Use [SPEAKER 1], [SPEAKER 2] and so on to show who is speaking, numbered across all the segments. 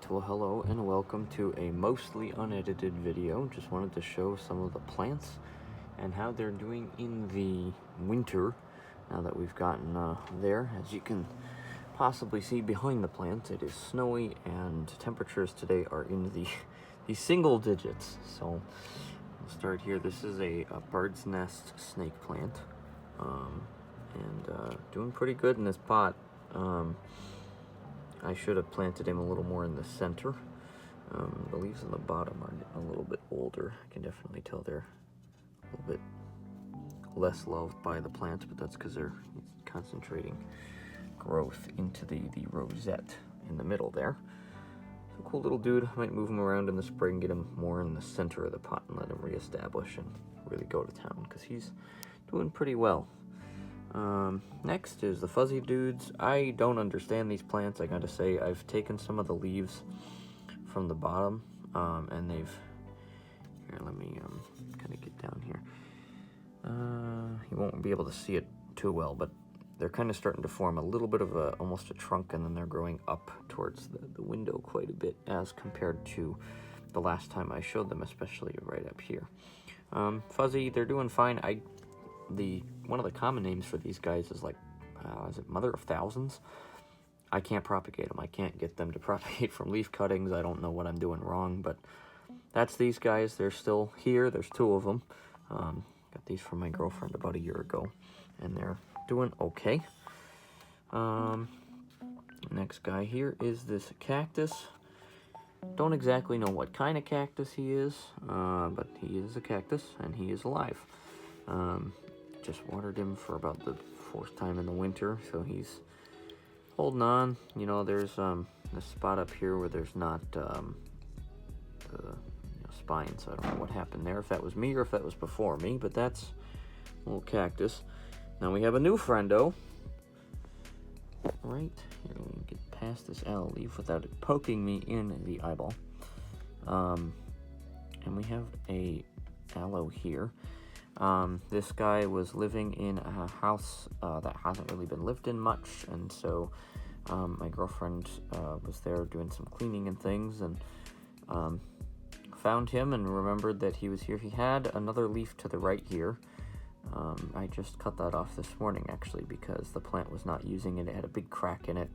[SPEAKER 1] Alright, well hello and welcome to a mostly unedited video. Just wanted to show some of the plants and how they're doing in the winter now that we've gotten there. As you can possibly see behind the plants, it is snowy and temperatures today are in the single digits. So we'll start here. This is a bird's nest snake plant and doing pretty good in this pot. I should have planted him a little more in the center. The leaves on the bottom are getting a little bit older. I can definitely tell they're a little bit less loved by the plants, but that's because they're concentrating growth into the rosette in the middle there. So cool little dude. I might move him around in the spring, get him more in the center of the pot and let him reestablish and really go to town because he's doing pretty well. Next is the fuzzy dudes. I don't understand these plants, I gotta say. I've taken some of the leaves from the bottom, and they've, here, let me kind of get down here. You won't be able to see it too well, but they're kind of starting to form a little bit of almost a trunk, and then they're growing up towards the window quite a bit as compared to the last time I showed them, especially right up here. Fuzzy, they're doing fine. One of the common names for these guys is like, is it Mother of Thousands? I can't propagate them. I can't get them to propagate from leaf cuttings. I don't know what I'm doing wrong, but that's these guys. They're still here. There's two of them. Got these from my girlfriend about a year ago, and they're doing okay. Next guy here is this cactus. Don't exactly know what kind of cactus he is, but he is a cactus, and he is alive. Just watered him for about the fourth time in the winter, so he's holding on. You know, there's this spot up here where there's not spine, so I don't know what happened there, if that was me or if that was before me, but that's a little cactus. Now we have a new friendo. Right here, we can get past this aloe leaf without it poking me in the eyeball. And we have a aloe here. This guy was living in a house that hasn't really been lived in much, and so my girlfriend was there doing some cleaning and things, and found him and remembered that he was here. He had another leaf to the right here. I just cut that off this morning, actually, because the plant was not using it. It had a big crack in it,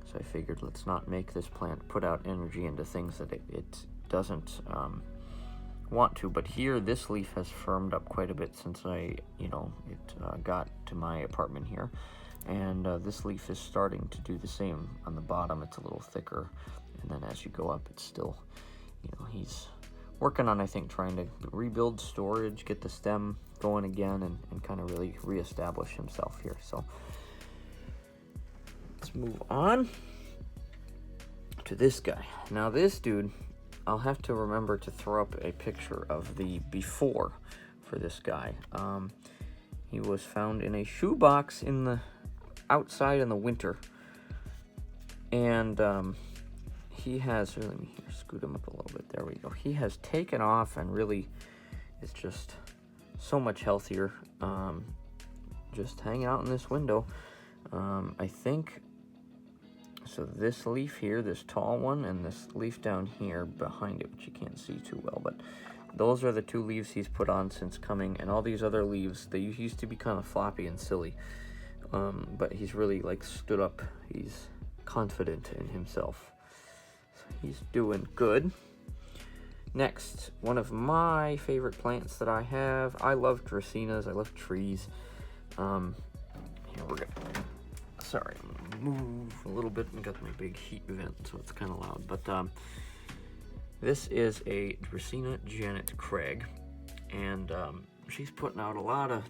[SPEAKER 1] so I figured let's not make this plant put out energy into things that it doesn't want to. But here, this leaf has firmed up quite a bit since it got to my apartment here, and this leaf is starting to do the same on the bottom. It's a little thicker, and then as you go up, it's still, he's working on, I think, trying to rebuild storage, get the stem going again, and kind of really reestablish himself here. So let's move on to this guy. Now this dude, I'll have to remember to throw up a picture of the before for this guy. He was found in a shoebox outside in the winter, and he has, let me scoot him up a little bit. There we go. He has taken off and really is just so much healthier. Just hanging out in this window. I think. So this leaf here, this tall one, and this leaf down here behind it, which you can't see too well, but those are the two leaves he's put on since coming, and all these other leaves, they used to be kind of floppy and silly, but he's really, stood up. He's confident in himself, so he's doing good. Next, one of my favorite plants that I have. I love dracaenas. I love trees. Here we're going. Sorry, I'm gonna move a little bit. I got my big heat vent, so it's kind of loud. But this is a Dracaena Janet Craig, and she's putting out a lot of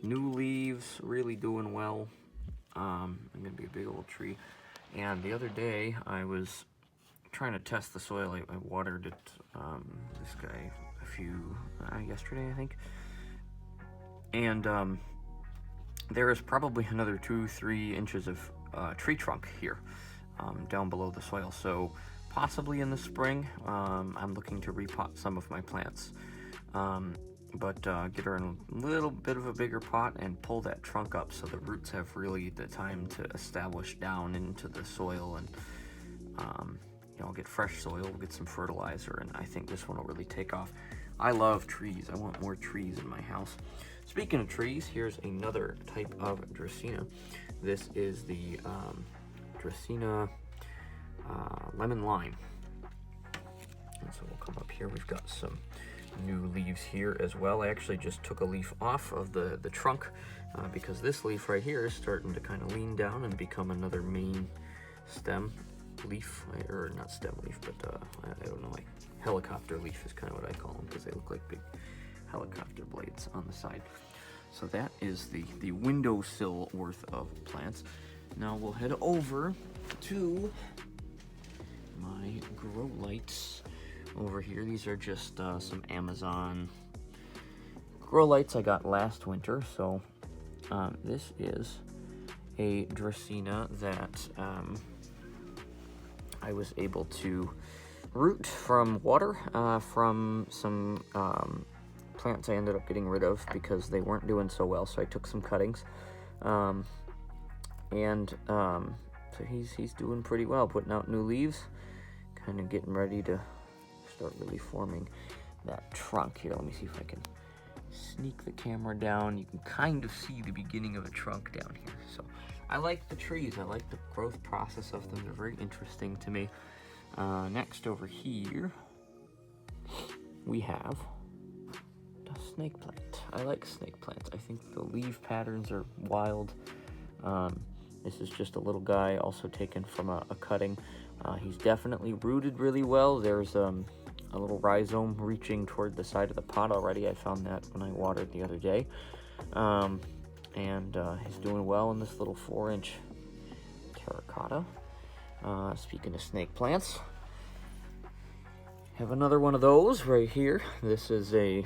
[SPEAKER 1] new leaves, really doing well. I'm gonna be a big old tree. And the other day, I was trying to test the soil. I watered it. This guy yesterday, I think, and there is probably another 2-3 inches of tree trunk here down below the soil. So possibly in the spring, I'm looking to repot some of my plants, but get her in a little bit of a bigger pot and pull that trunk up so the roots have really the time to establish down into the soil and you know, get fresh soil, we'll get some fertilizer, and I think this one will really take off. I love trees. I want more trees in my house. Speaking of trees, here's another type of Dracaena. This is the Dracaena lemon lime. And so we'll come up here. We've got some new leaves here as well. I actually just took a leaf off of the trunk because this leaf right here is starting to kind of lean down and become another main stem leaf, or not stem leaf, but I don't know, like helicopter leaf is kind of what I call them because they look like big helicopter blades on the side. So that is the windowsill worth of plants. Now we'll head over to my grow lights over here. These are just some Amazon grow lights I got last winter. So this is a Dracaena that I was able to root from water from some plants I ended up getting rid of because they weren't doing so well. So I took some cuttings, so he's doing pretty well, putting out new leaves, kind of getting ready to start really forming that trunk. Here, let me see if I can sneak the camera down. You can kind of see the beginning of a trunk down here. So I like the trees. I like the growth process of them. They're very interesting to me. Next over here, we have a snake plant. I like snake plants. I think the leaf patterns are wild. This is just a little guy, also taken from a cutting. He's definitely rooted really well. There's a little rhizome reaching toward the side of the pot already. I found that when I watered the other day. He's doing well in this little 4-inch terracotta. Speaking of snake plants, have another one of those right here. This is a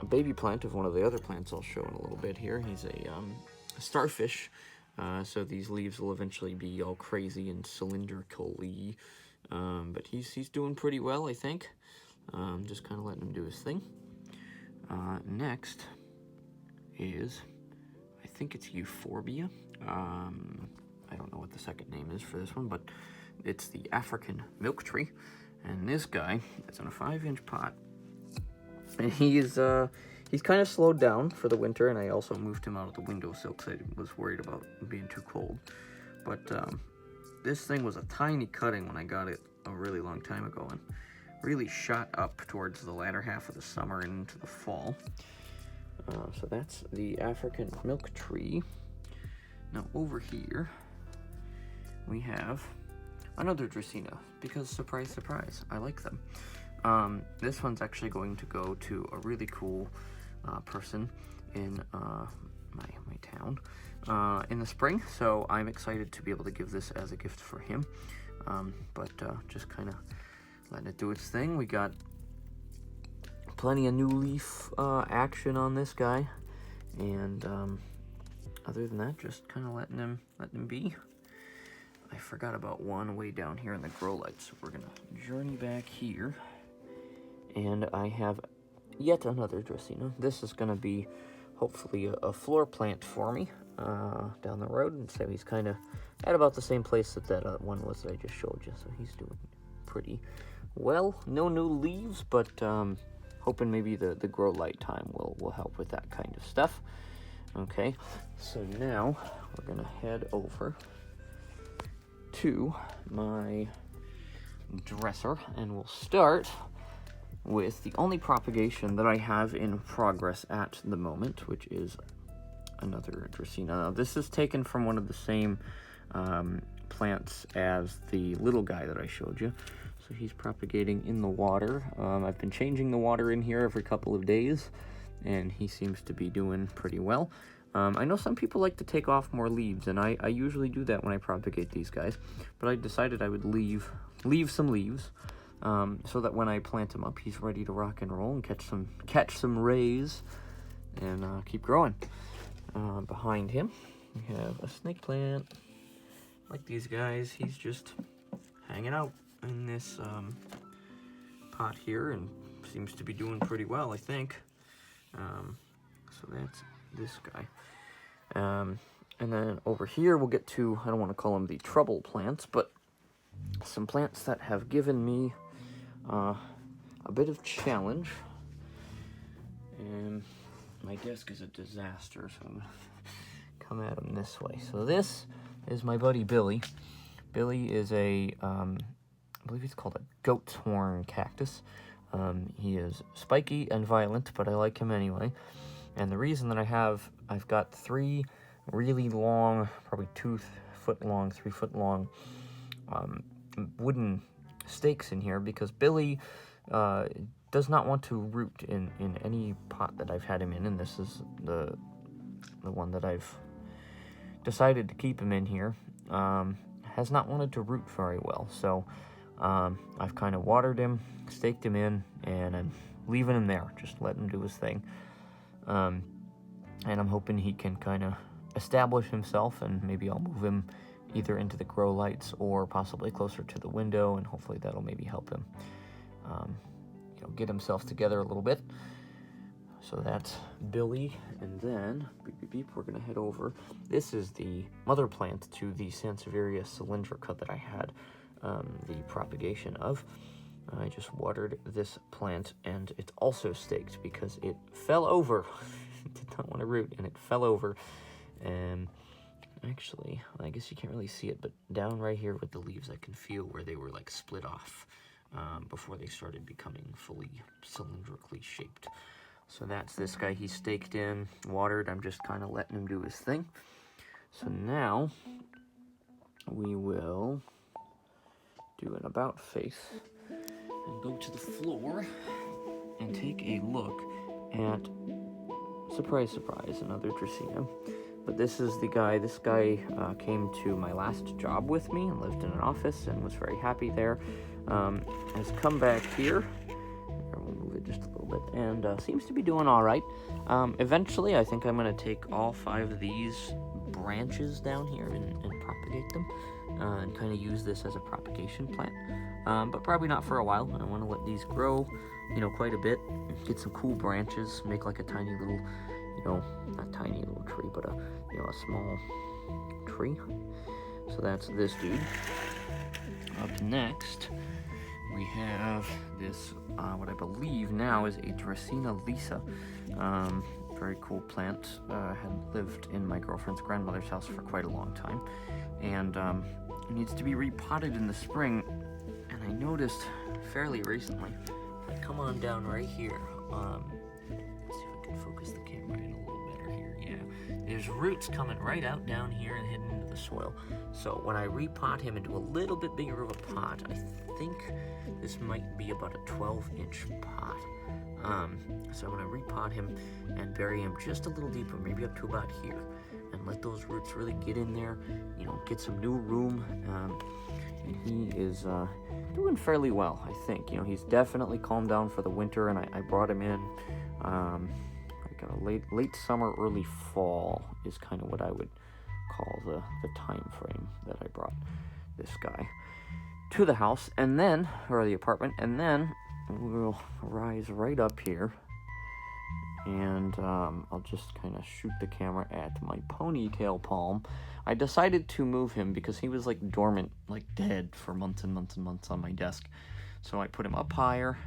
[SPEAKER 1] baby plant of one of the other plants I'll show in a little bit here. He's a starfish. So these leaves will eventually be all crazy and cylindrical-y. But he's doing pretty well, I think. Just kind of letting him do his thing. Next is, I think it's Euphorbia. I don't know what the second name is for this one, but it's the African milk tree. And this guy is in a 5-inch pot. And he's kind of slowed down for the winter, and I also moved him out of the windowsill because I was worried about being too cold. But this thing was a tiny cutting when I got it a really long time ago, and really shot up towards the latter half of the summer and into the fall. So that's the African milk tree. Now over here, we have another Dracaena, because surprise, surprise, I like them. This one's actually going to go to a really cool person in my town in the spring, so I'm excited to be able to give this as a gift for him. Just kind of letting it do its thing. We got plenty of new leaf action on this guy, and other than that, just kind of letting him be. I forgot about one way down here in the grow light, so we're gonna journey back here, and I have yet another Dracaena. This is gonna be hopefully a floor plant for me down the road, and so he's kind of at about the same place that one was that I just showed you, so he's doing pretty well. No new leaves, but hoping maybe the grow light time will help with that kind of stuff. Okay, so now we're gonna head over to my dresser, and we'll start with the only propagation that I have in progress at the moment, which is another Dracaena. Now, this is taken from one of the same plants as the little guy that I showed you. So he's propagating in the water. I've been changing the water in here every couple of days, and he seems to be doing pretty well. I know some people like to take off more leaves, and I usually do that when I propagate these guys, but I decided I would leave some leaves so that when I plant him up, he's ready to rock and roll and catch some rays and keep growing. Behind him, we have a snake plant. Like these guys, he's just hanging out in this pot here and seems to be doing pretty well, I think. So that's this guy. And then over here we'll get to, I don't want to call them the trouble plants, but some plants that have given me a bit of challenge. And my desk is a disaster, so I'm gonna come at him this way. So this is my buddy Billy. Billy is a, I believe it's called a goat's horn cactus. He is spiky and violent, but I like him anyway. And the reason that I've got 3 really long, probably 2 foot long, 3 foot long wooden stakes in here, because Billy does not want to root in any pot that I've had him in, and this is the one that I've decided to keep him in here. Has not wanted to root very well, so I've kind of watered him, staked him in, and I'm leaving him there, just letting him do his thing. And I'm hoping he can kind of establish himself, and maybe I'll move him either into the grow lights or possibly closer to the window, and hopefully that'll maybe help him get himself together a little bit. So that's Billy, and then beep, beep, beep, we're gonna head over. This is the mother plant to the Sansevieria cylindrica that I had the propagation of. I just watered this plant, and it's also staked because it fell over. It did not want to root, and it fell over. And actually, I guess you can't really see it, but down right here with the leaves, I can feel where they were like split off before they started becoming fully cylindrically shaped. So that's this guy. He's staked in, watered. I'm just kind of letting him do his thing. So now we will do an about face and go to the floor and take a look at, surprise, surprise, another Dracaena. But this is the guy. This guy came to my last job with me and lived in an office and was very happy there. Has come back here. We'll move it just a little bit, and seems to be doing all right. Eventually, I think I'm going to take all 5 of these branches down here and propagate them, and kind of use this as a propagation plant. But probably not for a while. I want to let these grow, quite a bit, get some cool branches, make like a tiny little, not tiny little tree, but a small tree. So that's this dude. Up next, we have this, what I believe now is a Dracaena lisa. Very cool plant. Had lived in my girlfriend's grandmother's house for quite a long time, and it needs to be repotted in the spring. And I noticed fairly recently, if I come on down right here, let's see if I can focus the camera in a little better here. Yeah, there's roots coming right out down here and hidden into the soil. So when I repot him into a little bit bigger of a pot, I think this might be about a 12-inch pot. So I'm going to repot him and bury him just a little deeper, maybe up to about here, and let those roots really get in there, get some new room. And he is doing fairly well, I think. He's definitely calmed down for the winter, and I brought him in like a late summer, early fall is kind of what I would call the time frame that I brought this guy to the house, and then, or the apartment, and then we'll rise right up here, and I'll just kind of shoot the camera at my ponytail palm. I decided to move him because he was like dormant, like dead for months and months and months on my desk. So I put him up higher,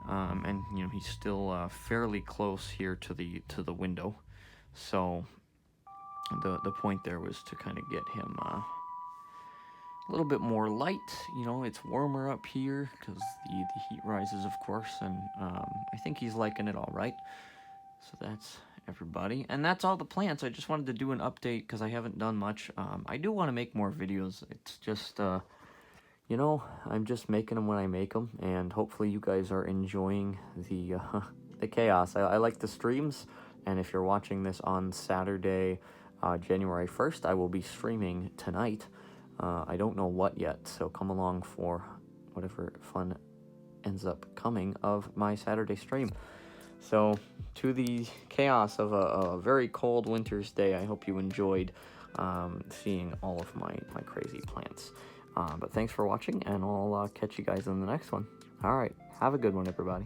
[SPEAKER 1] and he's still fairly close here to the window. So the point there was to kind of get him a little bit more light. It's warmer up here because the heat rises, of course, and I think he's liking it all right. So that's everybody, and that's all the plants. I just wanted to do an update because I haven't done much. I do want to make more videos. It's just I'm just making them when I make them, and hopefully you guys are enjoying the chaos. I like the streams, and if you're watching this on Saturday, January 1st, I will be streaming tonight. I don't know what yet, so come along for whatever fun ends up coming of my Saturday stream. So, to the chaos of a very cold winter's day, I hope you enjoyed seeing all of my crazy plants. But thanks for watching, and I'll catch you guys in the next one. Alright, have a good one, everybody.